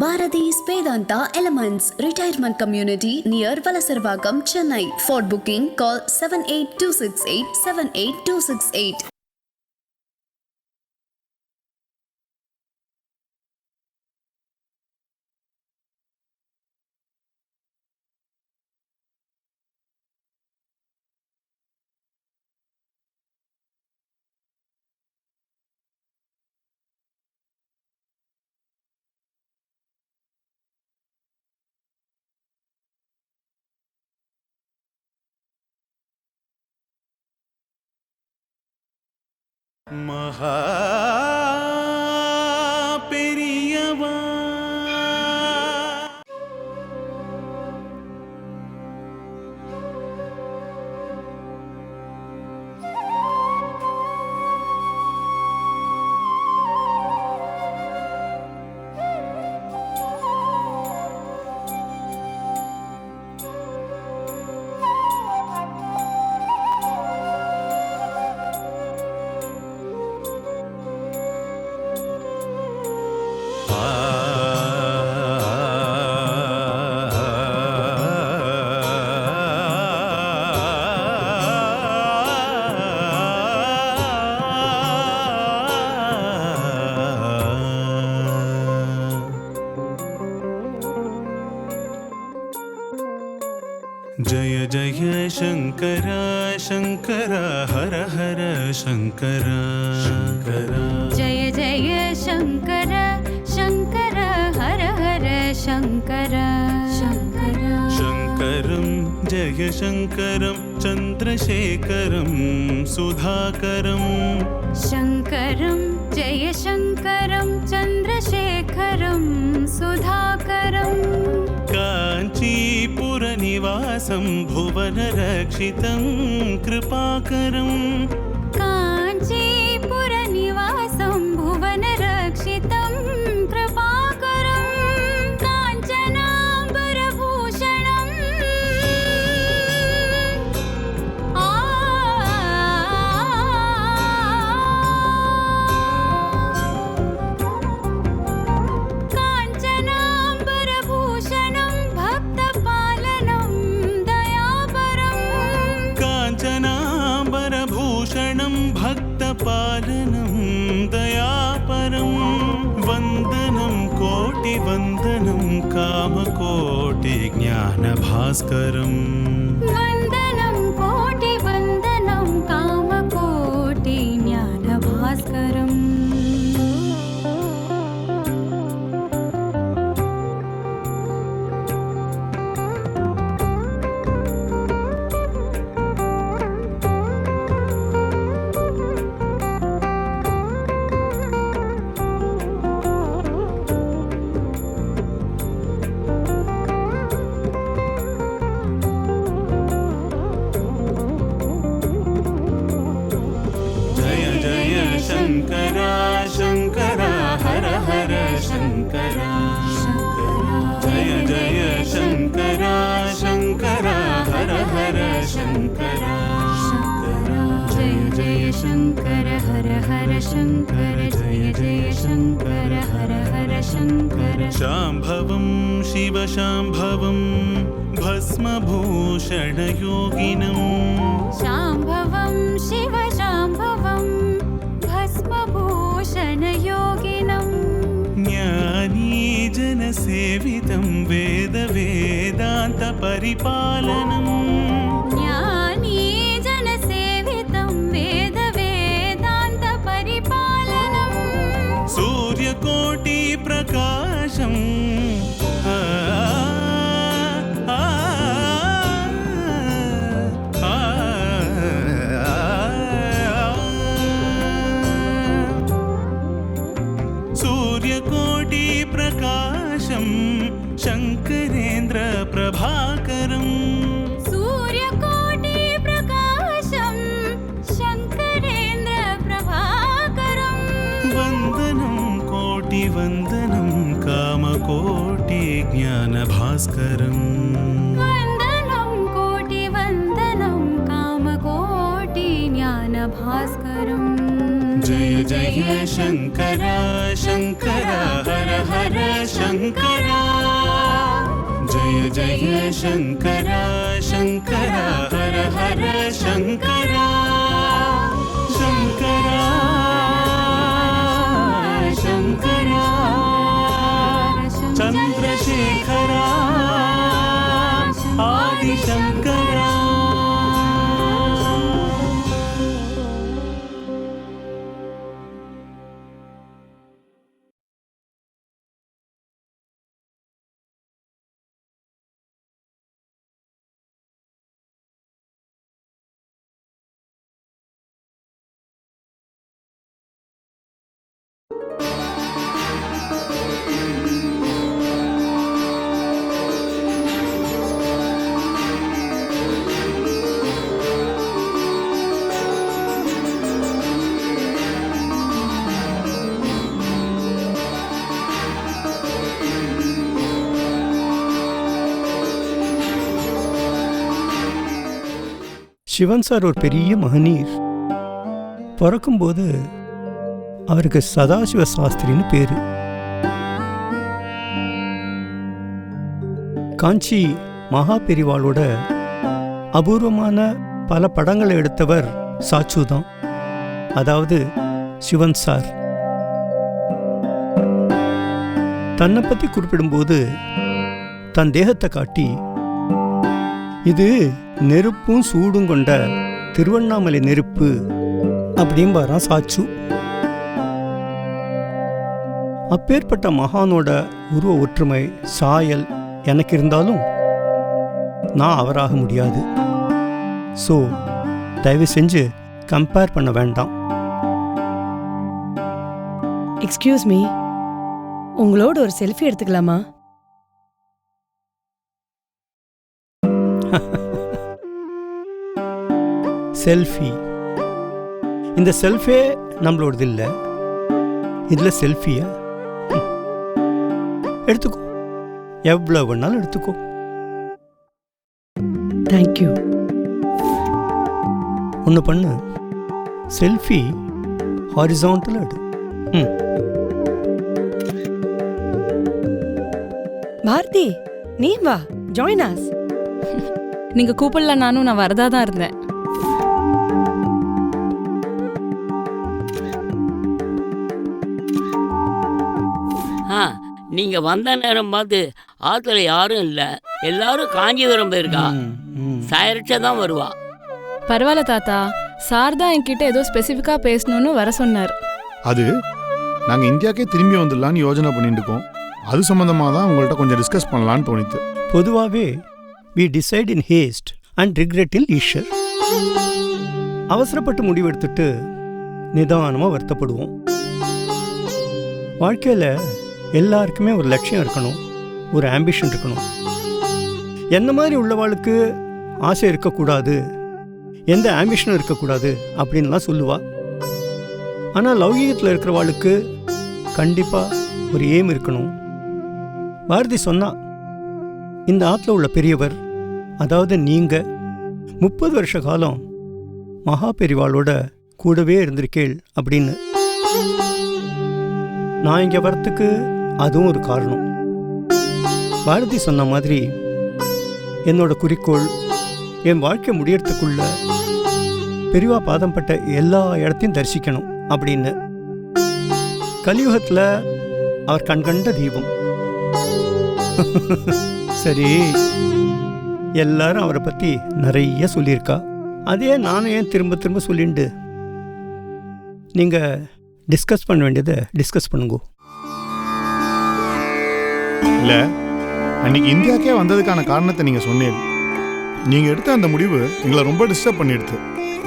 Bharati's Vedanta Elements Retirement Community near Valasarvagam, Chennai. For booking, call 78268 78268. மகா பெரியவா जय जय शंकर शंकर हर हर शंकर शंकर जय जय शंकर शंकर हर हर शंकर शंकर शंकरं जय शंकरं चंद्रशेखरं सुधाकरं शंकरं जय शंकरं चंद्रशेखरं सुधाकरं काञ्चीपुरनिवासं भुवनरक्षितं कृपाकरं काञ्चीपुरनिवासं भुवनरक्षितं कृपाकरं काञ्चनाम्बरभूषणम् काञ्चनाम्बरभूषणं भक्तपालनं दयापरं काञ्चनाम्बरभूषणं भक्तपालनं दयापरं वन्दनं कोटिवन्दनं कामकोटिज्ञानभास्करम् वन्दनं कोटिवन्दनं कामकोटिज्ञानभास्करम् शंकर शंकर हर हर शंकर जय जय शंकर शंकर हर हर शंकर जय जय शंकर हर हर शंकर जय जय शंकर हर हर शंकर शांभवं शिव शांभवं भस्मभूषणयोगिनं शांभवं शिव शांभवं भस्मभूषणयोगिनं ज्ञानीजनसेवितं वेदवेदान्तपरिपालनम् ज्ञानीजनसेवितं वेदवेदान्तपरिपालनं सूर्यकोटिप्रकाशम् सूर्यकोटिप्रकाशं शंकरेन्द्र प्रभाकरं सूर्यकोटिप्रकाशं शंकरेन्द्र प्रभाकरं वन्दनं कोटिवन्दनं कामकोटिज्ञानभास्करम् वन्दनं कोटिवन्दनं कामकोटिज्ञानभास्करम् जय जय शङ्करा शङ्करा हर हर शङ्करा जय जय शङ्करा शङ्करा हर हर शङ्करा शङ्करा शङ्करा चन्द्रशेखरा आदिशङ्करा சிவன் சார் ஒரு பெரிய மகனீர். பிறக்கும்போது அவருக்கு சதாசிவ சாஸ்திரின்னு பேரு. காஞ்சி மகா பெரிவாளோட அபூர்வமான பல படங்களை எடுத்தவர் சாச்சு தான், அதாவது சிவன் சார். தன்னை பற்றி குறிப்பிடும்போது தன் தேகத்தை காட்டி, இது நெருப்பும் சூடும் கொண்ட திருவண்ணாமலை நெருப்பு அப்படிம்பாரான் சாச்சு. அப்பேற்பட்ட மகானோட உருவ ஒற்றுமை சாயல் எனக்கு இருந்தாலும் நான் அவராக முடியாது. ஸோ தயவு செஞ்சு கம்பேர் பண்ண வேண்டாம். எக்ஸ்கியூஸ் மீ, உங்களோட ஒரு செல்ஃபி எடுத்துக்கலாமா? செல்ஃபி, இந்த செல்ஃபே நம்மளோடது இல்லை, இதில் செல்ஃபியா? எடுத்துக்கோ, எவ்வளோ வேணாலும் எடுத்துக்கோ. தேங்க்யூ. ஒன்று பண்ணு, செல்ஃபி ஹாரிசான்டல் எடு. பாரதி, நீ வா, ஜாயின் அஸ். நீங்க கூப்பிடல, நானும் நான் வரதா தான் இருந்தேன். நீங்க வந்த நேரம் பார்த்து ஆத்துல யாரும் இல்ல, எல்லாரும் காஞ்சிபுரம் போயிருக்கா. சாயரிச்சா தான் வருவா. பரவாயில்ல தாத்தா, சார் தான் என்கிட்ட ஏதோ ஸ்பெசிஃபிக்கா பேசணும்னு வர சொன்னார். அது நாங்க இந்தியாக்கே திரும்பி வந்துடலான்னு யோசனை பண்ணிட்டு இருக்கோம். அது சம்பந்தமா தான் உங்கள்கிட்ட கொஞ்சம் டிஸ்கஸ் பண்ணலான்னு தோணித்து. பொதுவாகவே we decide in haste and regret in leisure. அவசரப்பட்டு முடிவெடுத்துட்டு நிதானமாக வருத்தப்படுவோம். வாழ்க்கையில் எல்லாருக்குமே ஒரு லட்சியம் இருக்கணும், ஒரு ஆம்பிஷன் இருக்கணும். என்ன மாதிரி உள்ளவாளுக்கு ஆசை இருக்கக்கூடாது, எந்த ஆம்பிஷனும் இருக்கக்கூடாது அப்படின்லாம் சொல்லுவா. ஆனால் லௌகீகத்தில் இருக்கிறவாளுக்கு கண்டிப்பாக ஒரு எய்ம் இருக்கணும். பாரதி சொன்னா, இந்த ஆற்றுல உள்ள பெரியவர், அதாவது நீங்கள் 30 வருஷ காலம் மகா பெரிவாளோட கூடவே இருந்திருக்கேள் அப்படின்னு. நான் இங்கே வரத்துக்கு அதுவும் ஒரு காரணம். பாரதி சொன்ன மாதிரி என்னோட குறிக்கோள் என் வாழ்க்கை முடியறதுக்குள்ள பெரியவா பாதம் பட்ட எல்லா இடத்தையும் தரிசிக்கணும் அப்படின்னு. கலியுகத்தில் அவர் கண்கண்ட தீபம். சரி, எல்லாரும் அவரை பற்றி நிறைய சொல்லியிருக்கா. அதே நானும் ஏன் திரும்ப திரும்ப சொல்லிண்டு? நீங்கள் டிஸ்கஸ் பண்ண வேண்டியதை டிஸ்கஸ் பண்ணுங்க. இல்லை, அன்னைக்கு இந்தியாக்கே வந்ததுக்கான காரணத்தை நீங்கள் சொன்னீங்க. நீங்கள் எடுத்த அந்த முடிவு எங்களை ரொம்ப டிஸ்டர்ப் பண்ணிடுது.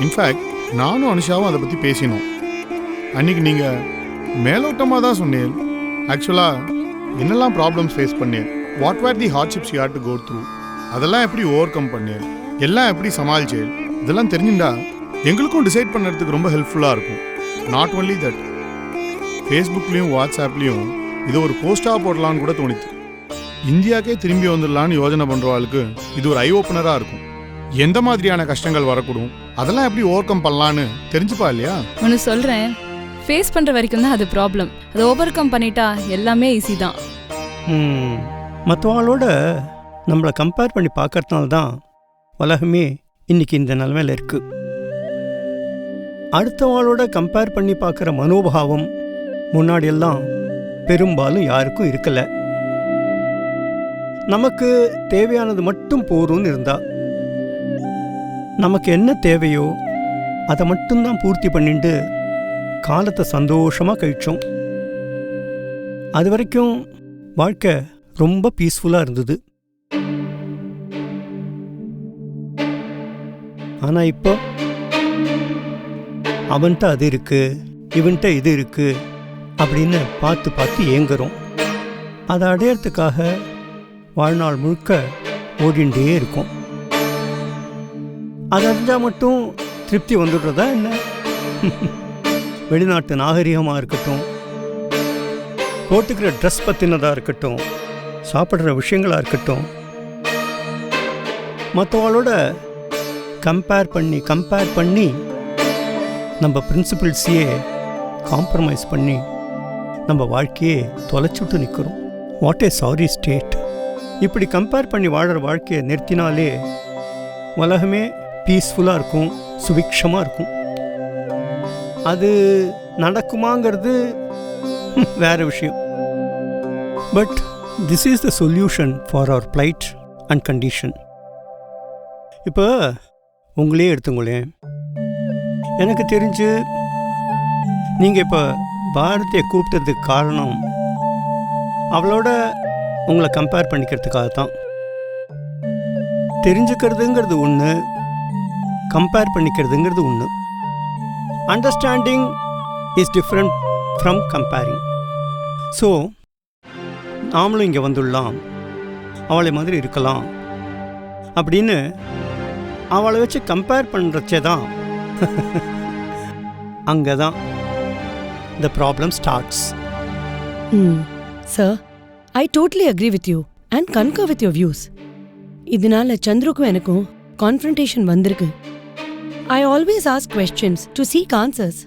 இன்ஃபேக்ட் நானும் அனுஷாவும் அதை பற்றி பேசினோம். அன்றைக்கி நீங்கள் மேலோட்டமாக தான் சொன்னீங்க. ஆக்சுவலாக என்னெல்லாம் ப்ராப்ளம்ஸ் ஃபேஸ் பண்ணேன், what were the hardships you had to go through, அதெல்லாம் எப்படி ஓவர் கம் பண்ணேன், எல்லாம் எப்படி சமாளிச்சேன், இதெல்லாம் தெரிஞ்சுட்டா எங்களுக்கும் டிசைட் பண்ணுறதுக்கு ரொம்ப ஹெல்ப்ஃபுல்லாக இருக்கும். நாட் ஒன்லி தட், ஃபேஸ்புக்லேயும் வாட்ஸ்ஆப்லேயும் இது ஒரு போஸ்டாக போடலான்னு கூட தோணித்து. இந்தியாக்கே திரும்பி வந்துடலான்னு யோஜனை பண்ணுறவாளுக்கு இது ஒரு ஐ ஓப்பனராக இருக்கும். எந்த மாதிரியான கஷ்டங்கள் வரக்கூடும், அதெல்லாம் எப்படி ஓவர் கம் பண்ணலான்னு தெரிஞ்சுப்பா இல்லையா? ஒன்று சொல்கிறேன், ஃபேஸ் பண்ணுற வரைக்கும் தான் அது ப்ராப்ளம். அதை ஓவர் கம் பண்ணிட்டா எல்லாமே ஈஸி தான். மற்றவாளோட நம்மளை கம்பேர் பண்ணி பார்க்கறதுனால தான் உலகமே இன்னைக்கு இந்த நிலைமையில் இருக்குது. அடுத்தவாளோட கம்பேர் பண்ணி பார்க்குற மனோபாவம் முன்னாடியெல்லாம் பெரும்பாலும் யாருக்கும் இருக்கலை. நமக்கு தேவையானது மட்டும் போதும்னு இருந்தா, நமக்கு என்ன தேவையோ அதை மட்டும்தான் பூர்த்தி பண்ணிட்டு காலத்தை சந்தோஷமாக கழிச்சோம். அது வரைக்கும் வாழ்க்கை ரொம்ப பீஸ்ஃபுல்லாக இருந்தது. ஆனால் இப்போ அவன்கிட்ட அது இருக்கு, இவன்கிட்ட இது இருக்கு அப்படின்னு பார்த்து பார்த்து ஏங்குறோம். அதை அடையறதுக்காக வாழ்நாள் முழுக்க ஓடிண்டே இருக்கும். அது அடைஞ்சால் மட்டும் திருப்தி வந்துடுறதா என்ன? வெளிநாட்டு நாகரிகமாக இருக்கட்டும், போட்டுக்கிற ட்ரெஸ் பற்றினதாக இருக்கட்டும், சாப்பிட்ற விஷயங்களாக இருக்கட்டும், மற்றவங்களோட கம்பேர் பண்ணி நம்ம பிரின்சிபிள்ஸையே காம்ப்ரமைஸ் பண்ணி நம்ம வாழ்க்கையே தொலைச்சுட்டு நிற்கிறோம். What A sorry state. இப்படி கம்பேர் பண்ணி வாழற வாழ்க்கையை நிறுத்தினாலே உலகமே பீஸ்ஃபுல்லாக இருக்கும், சுபிக்ஷமாக இருக்கும். அது நடக்குமாங்கிறது வேற விஷயம். But this is the solution for our plight and condition. இப்போ உங்களே எடுத்துங்களேன். எனக்கு தெரிஞ்சு நீங்கள் இப்போ பாரதியை கூப்பிட்டதுக்கு காரணம் அவளோட உங்களை கம்பேர் பண்ணிக்கிறதுக்காக தான். தெரிஞ்சுக்கிறதுங்கிறது ஒன்று, கம்பேர் பண்ணிக்கிறதுங்கிறது ஒன்று. Understanding is different from comparing. So நாமளும் இங்கே வந்துடலாம், அவளை மாதிரி இருக்கலாம் அப்படின்னு அவளை வச்சு கம்பேர் பண்ணுறச்சே தான் அங்கே தான் the problem starts. Sir, I totally agree with you and concur with your views. இதனால சந்துருக்கும் எனக்கும் confrontation வந்திருக்கு. I always ask questions to seek answers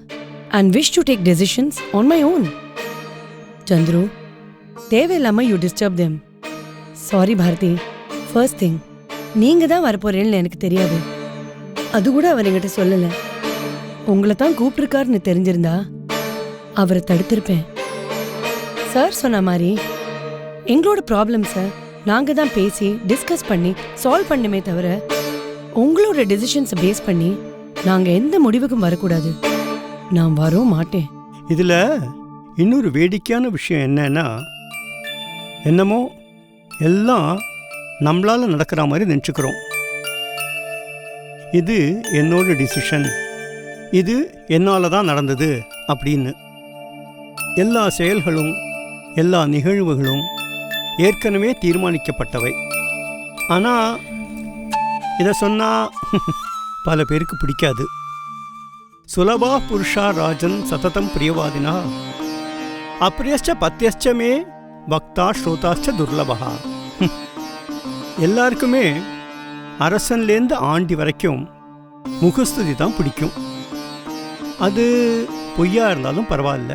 and wish to take decisions on my own. Chandru, தேவையில்லாம you disturb them. Sorry Bharathi. First thing, நீங்க தான் வரப்போறேன்னு எனக்கு தெரியாது. அது கூட அவர் என்கிட்ட சொல்லல. உங்களை தான் கூப்பிட்டுருக்காருன்னு தெரிஞ்சிருந்தா அவரை தடுத்திருப்பேன். சார் சொன்ன மாதிரி எங்களோட ப்ராப்ளம்ஸை நாங்கள் தான் பேசி டிஸ்கஸ் பண்ணி சால்வ் பண்ணுமே தவிர உங்களோட டெசிஷன்ஸை பேஸ் பண்ணி நாங்கள் எந்த முடிவுக்கும் வரக்கூடாது. நான் வரவும் மாட்டேன். இதில் இன்னொரு வேடிக்கையான விஷயம் என்னன்னா, என்னமோ எல்லாம் நம்மளால் நடக்கிற மாதிரி நினச்சிக்கிறோம். இது என்னோட டிசிஷன், இது என்னால் தான் நடந்தது அப்படின்னு. எல்லா செயல்களும் எல்லா நிகழ்வுகளும் ஏற்கனவே தீர்மானிக்கப்பட்டவை. ஆனால் இதை சொன்னால் பல பேருக்கு பிடிக்காது. சுலபா புருஷா ராஜன் சததம் பிரியவாதினா அப்ரியஸ்ச பத்தியஸ்சமே பக்தா ஸ்ரோதாச்ச துர்லபா. எல்லாருக்குமே அரசன்லேருந்து ஆண்டி வரைக்கும் முகஸ்துதி தான் பிடிக்கும். அது பொய்யா இருந்தாலும் பரவாயில்ல.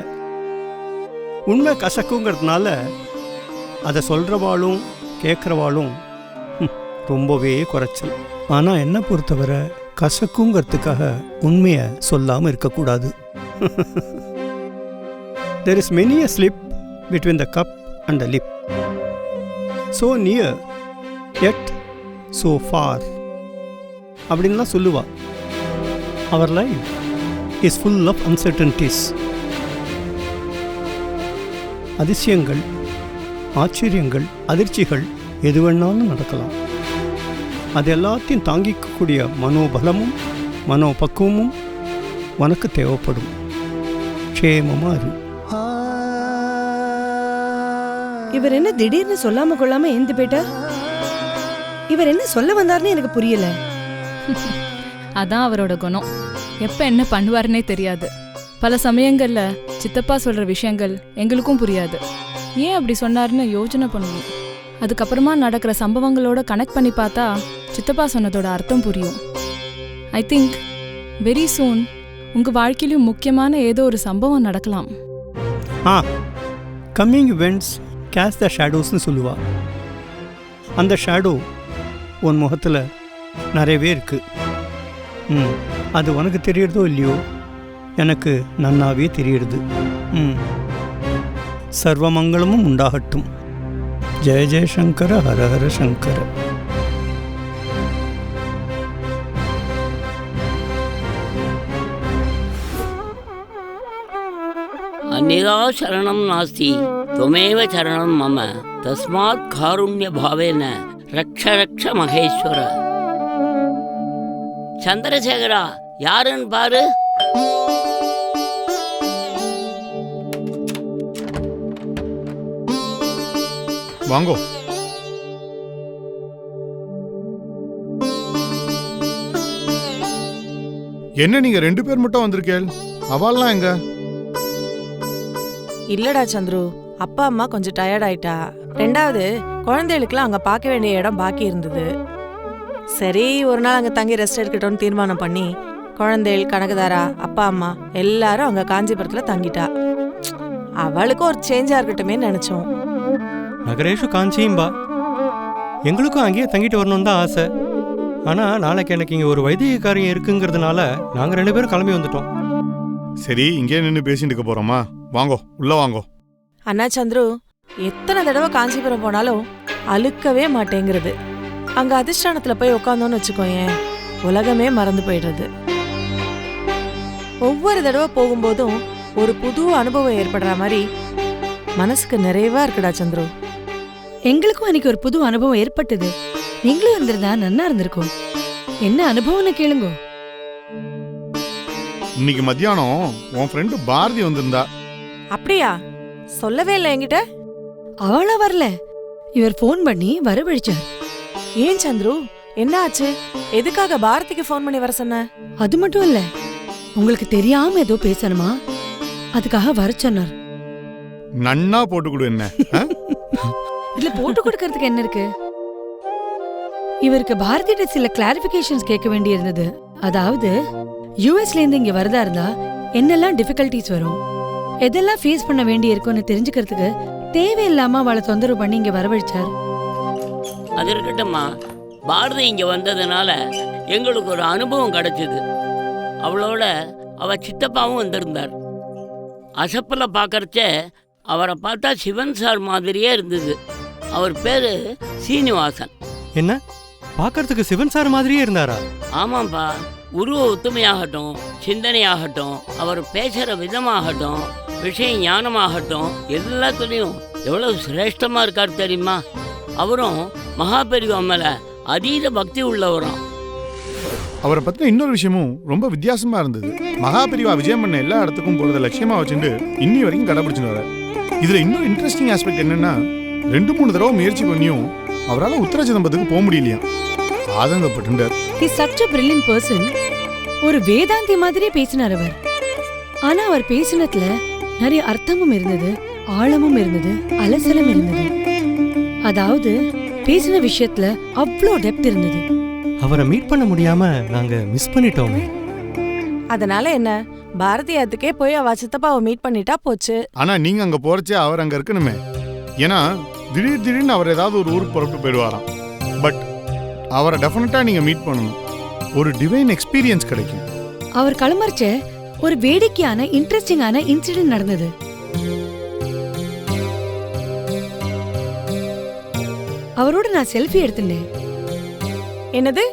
உண்மை கசக்குங்கிறதுனால அதை சொல்கிறவாளும் கேட்குறவாளும் ரொம்பவே குறைச்சல். ஆனால் என்னை பொறுத்தவரை கசக்குங்கிறதுக்காக உண்மையை சொல்லாமல் இருக்கக்கூடாது. There is many a slip between the cup and the lip. So near, yet so far. அப்படின்லாம் சொல்லுவா. Our life is full of uncertainties. அதிசயங்கள், ஆச்சரியங்கள், அதிர்ச்சிகள் எது வேணாலும் நடக்கலாம். அது எல்லாத்தையும் தாங்கிக்கக்கூடிய மனோபலமும் மனோபக்குவமும் உனக்கு தேவைப்படும். க்ஷேமமாக இரு. இவர் என்ன திடீர்னு சொல்லாம கொள்ளாம எழுந்து போயிட்டார்? இவர் என்ன சொல்ல வந்தார்னு எனக்கு புரியல. அதான் அவரோட குணம். எப்போ என்ன பண்ணுவாருன்னே தெரியாது. பல சமயங்கள்ல சித்தப்பா சொல்ற விஷயங்கள் எங்களுக்கும் புரியாது. ஏன் அப்படி சொன்னாருன்னு யோசனை பண்ணுவோம். அதுக்கப்புறமா நடக்கிற சம்பவங்களோட கனெக்ட் பண்ணி பார்த்தா சித்தப்பா சொன்னதோட அர்த்தம் புரியும். ஐ திங்க் வெரி சூன் உங்கள் வாழ்க்கையிலும் முக்கியமான ஏதோ ஒரு சம்பவம் நடக்கலாம். கம்மிங் இவெண்ட்ஸ் கேஸ் த ஷேடோஸ்னு சொல்லுவா. அந்த ஷேடோ உன் முகத்தில் நிறையவே இருக்கு. அது உனக்கு தெரியறதோ இல்லையோ, எனக்கு நன்னாவே தெரியுது. சர்வமங்களமும் உண்டாகட்டும். ஜெய ஜெயசங்கர ஹர ஹர சங்கர. अन्यदा शरणं नास्ति त्वमेव शरणं मम तस्मात् कारुण्य भावेन रक्ष रक्ष महेश्वर. சந்திரசேகரா, யாருன்னு பாரு. வாங்கோ. என்ன நீங்க 2 பேர் மட்டும் வந்திருக்கேள்? அவள்லாம் எங்க? இல்லடா சந்துரு, அப்பா அம்மா கொஞ்சம் டயர்ட் ஆயிட்டா. ரெண்டாவது குழந்தைகளுக்குலாம் அங்க பார்க்க வேண்டிய இடம் பாக்கி இருந்தது. சரி, ஒரு நாள் அங்க தங்கி ரெஸ்ட் எடுக்கட்டும்னு தீர்மானம் பண்ணி குழந்தைகள், கனகதாரா, அப்பா அம்மா எல்லாரும் அங்க காஞ்சிபுரத்துல தங்கிட்டா. அவளுக்கும் ஒரு சேஞ்சா இருக்கட்டுமே நினைச்சோம். நகரேஷு காஞ்சியும்பா, எங்களுக்கும் அங்கேயே தங்கிட்டு வரணும்னு தான் ஆசை. ஆனால் நாளைக்கு எனக்கு இங்கே ஒரு வைத்திய காரியம் இருக்குங்கிறதுனால நாங்கள் 2 பேரும் கிளம்பி வந்துட்டோம். சரி, இங்கே நின்று பேசிட்டு இருக்க போறோமா? வாங்கோ, உள்ள வாங்கோ. அண்ணா சந்துரு, எத்தனை தடவை காஞ்சிபுரம் போனாலும் அழுக்கவே மாட்டேங்கிறது. அங்க அதிஷ்டானத்துல போய் உட்காந்தோன்னு வச்சுக்கோயேன், உலகமே மறந்து போயிடுறது. ஒவ்வொரு தடவை போகும்போதும் ஒரு புது அனுபவம் ஏற்படுற மாதிரி மனசுக்கு நிறைவா இருக்குடா சந்துரு. எங்களுக்கும் அன்னைக்கு ஒரு புது அனுபவம் ஏற்பட்டது. நீங்களும் இருந்திருந்தா நன்னா இருந்திருக்கும். என்ன அனுபவம்னு கேளுங்க. இன்னைக்கு மத்தியானம் உன் ஃப்ரெண்டு பாரதி வந்திருந்தா. அப்படியா? சொல்லவே இல்லை என்கிட்ட. அவளா வரல, இவர் ஃபோன் பண்ணி வரவழைச்சார். ஏன் சந்துரு, என்ன ஆச்சு? எதுக்காக பாரதிக்கு ஃபோன் பண்ணி வர சொன்ன? அது மட்டும் இல்ல, உங்களுக்கு தெரியாம ஏதோ பேசணுமா, அதுக்காக வர சொன்னார். நன்னா போட்டு கொடு. என்ன இதுல போட்டு கொடுக்கறதுக்கு என்ன இருக்கு? இவருக்கு பாரதிட்ட சில கிளாரிபிகேஷன்ஸ் கேட்க வேண்டி இருந்தது. அதாவது யூஎஸ்ல இருந்து இங்க வரதா இருந்தா என்னெல்லாம் டிஃபிகல்டிஸ் வரும், எதெல்லாம் ஃபேஸ் பண்ண வேண்டி இருக்கும்னு தெரிஞ்சுக்கிறதுக்கு தேவையில்லாம அவளை தொந்தரவு பண்ணி இங்க வரவழைச்சார். அது இருக்கட்டும்மா, பாரதி இங்கே வந்ததுனால எங்களுக்கு ஒரு அனுபவம் கிடைச்சிது. அவளோட அவ சித்தப்பாவும் வந்திருந்தார். அசப்பில் பார்க்கறச்ச அவரை பார்த்தா சிவன் சார் மாதிரியே இருந்தது. அவர் பேர் சீனிவாசன். என்ன, பார்க்கறதுக்கு சிவன் சார் மாதிரியே இருந்தாரா? ஆமாம்ப்பா, உருவ ஒத்துமையாகட்டும், சிந்தனையாகட்டும், அவர் பேசுகிற விதமாகட்டும், விஷய ஞானமாகட்டும், எல்லாத்துலேயும் எவ்வளவு சிரேஷ்டமாக இருக்கார் தெரியுமா. அவரும் மகாபெரிவா மேலே அதீத பக்தி உள்ளவரும். அவரை பத்தின இன்னொரு விஷயமும் ரொம்ப வித்தியாசமா இருந்தது. மகாபெரிவா விஜயம் பண்ண எல்லா இடத்துக்கும் போறத லட்சியமா வச்சுட்டு இன்னி வரைக்கும் கடைபிடிச்சுன்னு வர. இதுல இன்னொரு இன்ட்ரெஸ்டிங் ஆஸ்பெக்ட் என்னன்னா, 2-3 தடவை முயற்சி பண்ணியும் அவரால் உத்தரச்சிதம்பரத்துக்கு போக முடியலையா. ஆதங்கப்பட்டுட்டார். He's such a brilliant person. ஒரு வேதாந்தி மாதிரியே பேசினார் அவர். ஆனா அவர் பேசினதுல நிறைய அர்த்தமும் இருந்தது, ஆழமும் இருந்தது, அலசலும் இருந்தது. அதாவது பேசின விஷயத்துல அவ்வளோ டெப்த் இருந்தது. அவரை மீட் பண்ண முடியாம நாங்க மிஸ் பண்ணிட்டோமே. அதனால என்ன, பாரதியாத்துக்கே போய் அவ சித்தப்பாவை மீட் பண்ணிட்டா போச்சு. ஆனா நீங்க அங்க போறச்சே அவர் அங்க இருக்கணுமே. ஏன்னா திடீர்னு அவர் ஏதாவது ஒரு ஊருக்கு புறப்பட்டு போயிடுவாராம். பட் அவரை டெஃபினட்டா நீங்க மீட் பண்ணணும். ஒரு டிவைன் எக்ஸ்பீரியன்ஸ் கிடைக்கும். அவர் கிளம்புறச்ச ஒரு வேடிக்கையான இன்ட்ரெஸ்டிங்கான இன்சிடென்ட் நடந்தது. அவரோட நான் செல்ஃபி எடுத்துட்டேன். என்னது,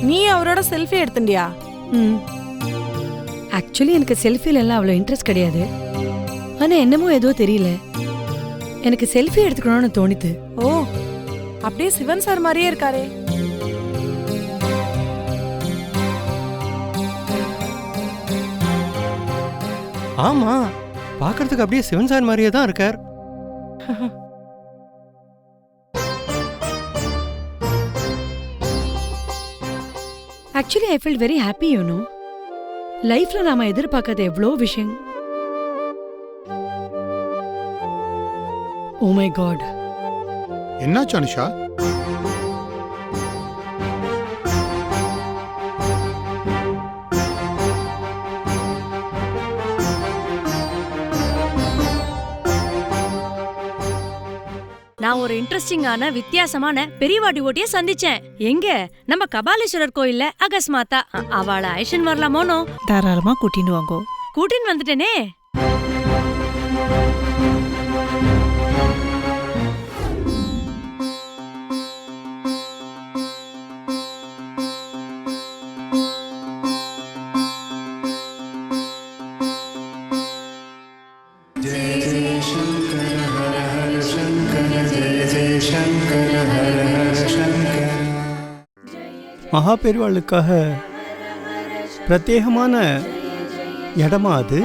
நீ அவரோட செல்ஃபி எடுத்துட்டியா? ஆக்சுவலி எனக்கு செல்ஃபில எல்லாம் அவ்வளோ இன்ட்ரெஸ்ட் கிடையாது. ஆனா என்னமோ ஏதோ தெரியல, எனக்கு செல்ஃபி எடுத்துக்கணும்னு தோணித்து. ஓ, அப்படியே சிவன் சார் மாதிரியே இருக்காரே. ஆமா, பார்க்கறதுக்கு அப்படியே சிவன் சார் மாதிரியே தான் இருக்கார். Actually I feel very happy. You know, லைஃப்ல நாம எதிர்பார்க்காத எவ்வளோ விஷயம். Oh my God. என்னாச்சு அனுஷா? நான் ஒரு இன்ட்ரெஸ்டிங்கான வித்தியாசமான பெரியவாடி ஓட்டிய சந்திச்சேன். எங்க நம்ம கபாலீஸ்வரர் கோயில்ல அகஸ்மாத்தா. அவளை ஐஷன் வரலாமோனோ? தாராளமா கூட்டின்னு வாங்கோ. கூட்டின்னு வந்துட்டேனே. மகா பெரிவாளுக்காக பிரத்யேகமான இடமா அது?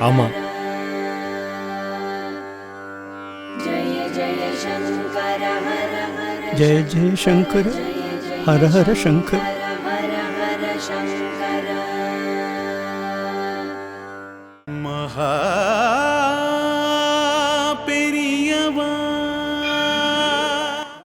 ஆமா. ஜெய ஜெய சங்கர ஹர ஹர சங்கர்.